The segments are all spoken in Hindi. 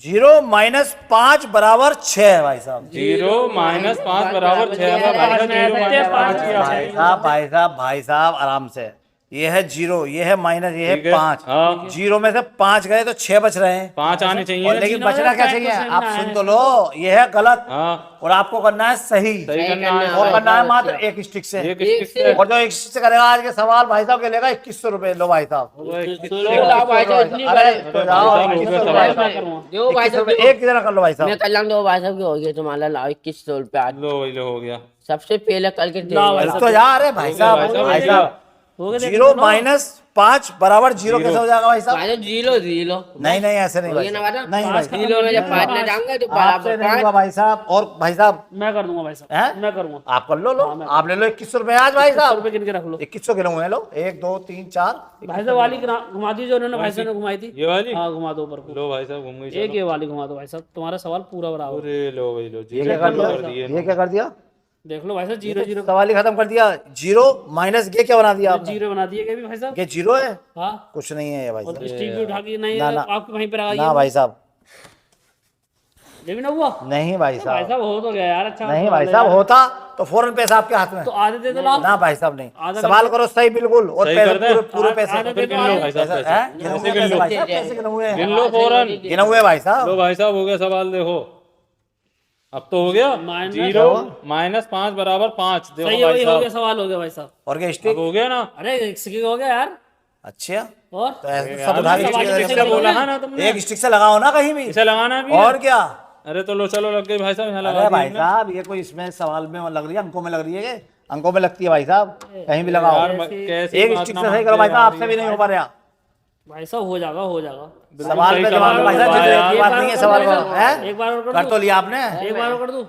0 माइनस 5 बराबर 6 है भाई साहब। 0 माइनस 5 बराबर 6 भाई साहब आराम से। ये है 0, ये है माइनस, ये है ठीक है, 5। हाँ। 0 में से 5 गए तो 6 बच रहे हैं। 5 आने चाहिए और ना। लेकिन तीनों बचना में क्या 5% चाहिए? आप ना सुन है। तो लो, ये है गलत हाँ, और आपको करना है सही। सही करना है। और करना है भाई मात्र साहब। एक स्टिक से। एक स्टिक से और जो एक स्टिक से करेगा आज के सवाल भाई साहब के लेगा 2100 रुपए। लो भाई साहब, लाओ भाई साहब, इतनी अरे बड़ी- तो जाओ, भाई साहब, 2100 हो रुपए। गया मैं करूँगा। दो भाई 2100 साहब रुपए एक जना कर लो भाई मैं साहब। कर लूँ, दो भाई साहब की हो गई तुम्हारा। लाओ 2100 रुपए आज लो भाई, लो हो गया। सबसे पहले कल के लाओ भाई तो यार अरे भाई साहब, भाई साहब हो गया, 0 माइनस 5 बराबर 0 कैसे हो जाएगा भाई साहब? भाई साहब जीरो जीरो नहीं नहीं ऐसे नहीं भाई ना साहब। बात नहीं भाई साहब, जीरो में जब पाँच में जाऊंगा तो आपसे बराबर नहीं होगा पाँच। भाई साहब। और भाई साहब मैं कर दूंगा भाई साहब, हैं? मैं करूंगा। आप कर लो। लो हाँ, मैं आप ले लो 2100 रुपए आज भाई 100 साहब। रुपए गिन के रख लो। 2100 गिने हुए हैं। लो 1 2 3 4। भाई साहब वाली घुमा दी जो उन्होंने भाई साहब ने घुमाई थी। ये वाली? हाँ घुमा दो ऊपर को। लो भाई साहब, घूम गई। एक ये वाली घुमा दो भाई साहब, तुम्हारा सवाल पूरा बराबर। अरे लो भाई, लो ये क्या कर दिया? ये क्या कर दिया? देख लो भाई साहब, 0 0 सवाल ही खत्म कर दिया। 0 माइनस ये क्या बना दिया आपने? 0 बना दिए क्या भी भाई साहब? ये 0 है? हाँ, कुछ नहीं है ये भाई और साहब। स्टिक भी उठा के नहीं ना, ना। आपके वहीं पर आ गई ना भाई साहब, लेकिन ना हुआ। नहीं भाई भाई साहब, साहब हो तो गया यार, अच्छा नहीं सवाल भाई है साहब। यार। होता तो फौरन पैसा आपके हाथ में। तो आधे दे दो लाओ। ना भाई साहब नहीं, आधा सवाल करो सही बिल्कुल और सही पैसे कर दे। पूरे पूरे पैसे। आधा फिर दे गिन दो लो आधे। भाई साहब, हैं? पैसे गिने हुए गिन पैसे लो, भाई साहब, पैसे गिने हुए गिन हैं। लो फौरन। गिने हुए भाई लो साहब। भाई साहब, हो गया सवाल। देखो अब तो हो गया। माइनस- 0 माइनस 5 बराबर 5। देखो सही है भाई भाई, हो गया साहब, सवाल, हो गया भाई साहब। और क्या अब स्टिक? हो गया ना। अरे एक सिक्के का हो गया यार। अच्छा और तो ऐसे यार, सब उठा के सवाल स्टिक कैसे लगा- बोला है ना तुमने? एक स्टिक से लगाओ ना कहीं भी। इसे लगाना भी है। और क्या? अरे तो लो, चलो लग गई भाई साहब, यहाँ लगा अरे दी भाई हमने। साहब ये कोई इसमें सवाल में लग रही है? अंकों में लग रही है? ये अंकों में लगती है भाई साहब, कहीं भी लगाओ। यार कैसी एक बात स्टिक ना से सही मानते करो भाई यार, साहब, आपसे भी ये नहीं हो पा रहा। भाई साहब हो जाएगा, हो जाएगा। सवाल सही पे जवाब सवाल भाई साहब, होगा जितने यार। की बात नहीं है सवाल एक का, हैं? बार और कर तो लिया आपने। एक बार और कर दूं।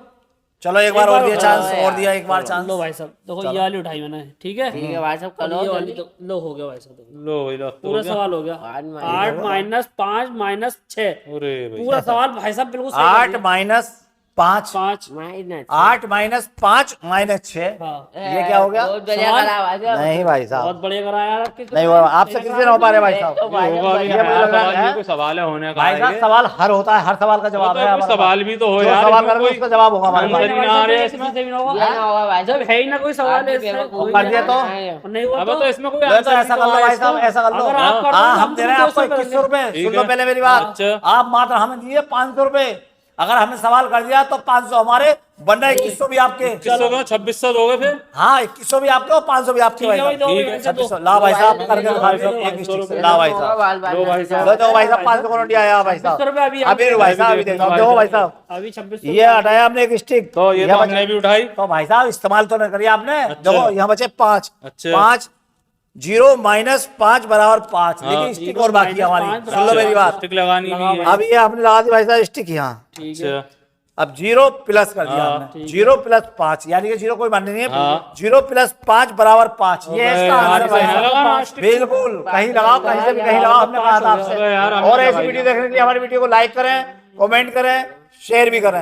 चलो एक बार और दिया और चांस, और दिया एक बार चांस। लो भाई साहब, देखो ये वाली उठाई मैंने, ठीक है। ठीक है भाई साहब और कल ये वाली तो लो हो गया भाई साहब, देखो। लो भाई, लो तो पूरा हो गया। सवाल हो गया। 8 माइनस 5 माइनस 6। अरे भाई, पूरा सवाल भाई साहब बिल्कुल सही 8 माइनस 5, 5। Minus 8 minus 5 minus 6। हाँ, ये क्या हो गया? बहुत बढ़िया करा भाई साहब। नहीं भाई बहुत साहब, बढ़िया करा यार आपके। नहीं हुआ। आपसे किसी से हो पा रहे भाई साहब। तो भाई ये साहब होगा भी ये मुझे यार, लग रहा सवाल है। ये कोई सवाल है होने का भाई है साहब ये। सवाल हर होता है, हर सवाल का जवाब तो है कोई हमारे सवाल पास। भी तो हो जो यार, सवाल इसमें करोगे कोई उसका जवाब होगा हमारे नंबर पास। नहीं आ रहे किसी इसमें। से भी ना होगा। ये ना होगा भाई जब साहब। है ही ना कोई सवाल आदमी ऐसा, बेवकूफ कोई कर दिया तो? और नहीं हुआ अब तो इसमें कोई तो आंसर ऐसा कर लो भाई साहब, ऐसा कर लो। अगर आप कर दो हाँ तो हम हम दे रहे हैं आपको तुमको 2100 रुपए। ठीक सुन लो है। पहले मेरी बात। अच्छा। आप मात्र हमें दिए 500 रुपए। अगर हमने सवाल कर दिया तो 500 हमारे, वरना 2100 भी आपके। 2100 का 2600 दोगे फिर। हाँ 2100 भी आपके और 500 भी आपके ठीक है भाई भाई, साहब। दो ठीक है, भाई साहब, 2600 ला भाई साहब, करके दिखा दो एक स्टिक से। ला भाई साहब, लो भाई साहब। लो भाई साहब 500 का नोट आया भाई 2600 रुपए साहब। अभी अभी भाई साहब अभी देखो, देखो भाई साहब अभी 26 ये हटाया आपने एक स्टिक। तो ये तो यहाँ हमने भी उठाई। तो भाई साहब इस्तेमाल तो नहीं करिए आपने। अच्छा। देखो यहाँ बचे 5। अच्छा। 5 0 माइनस 5 बराबर 5। हाँ। लेकिन स्टिक और बाकी है हमारी। माइनस सुन लो मेरी बात। स्टिक लगानी भी है। अब ये आपने लगा दी भाई साहब स्टिक यहाँ। ठीक है। अच्छा, अब 0 प्लस कर दिया हाँ, हमने। 0 प्लस 5 यानी कि 0 कोई मान्य नहीं है। हाँ। 0 प्लस 5 बराबर 5। ये इसका आंसर भाई यहाँ साहब। लगाना स्टिक। बिल्कुल, कहीं लगाओ, कहीं से भी कहीं लगाओ, हमने कहा था अबे यार, आपसे। हमने और ऐसी लगाई वीडियो देखने के लिए हमारी वीडियो को लाइक करें, कमेंट करें, शेयर भी करें।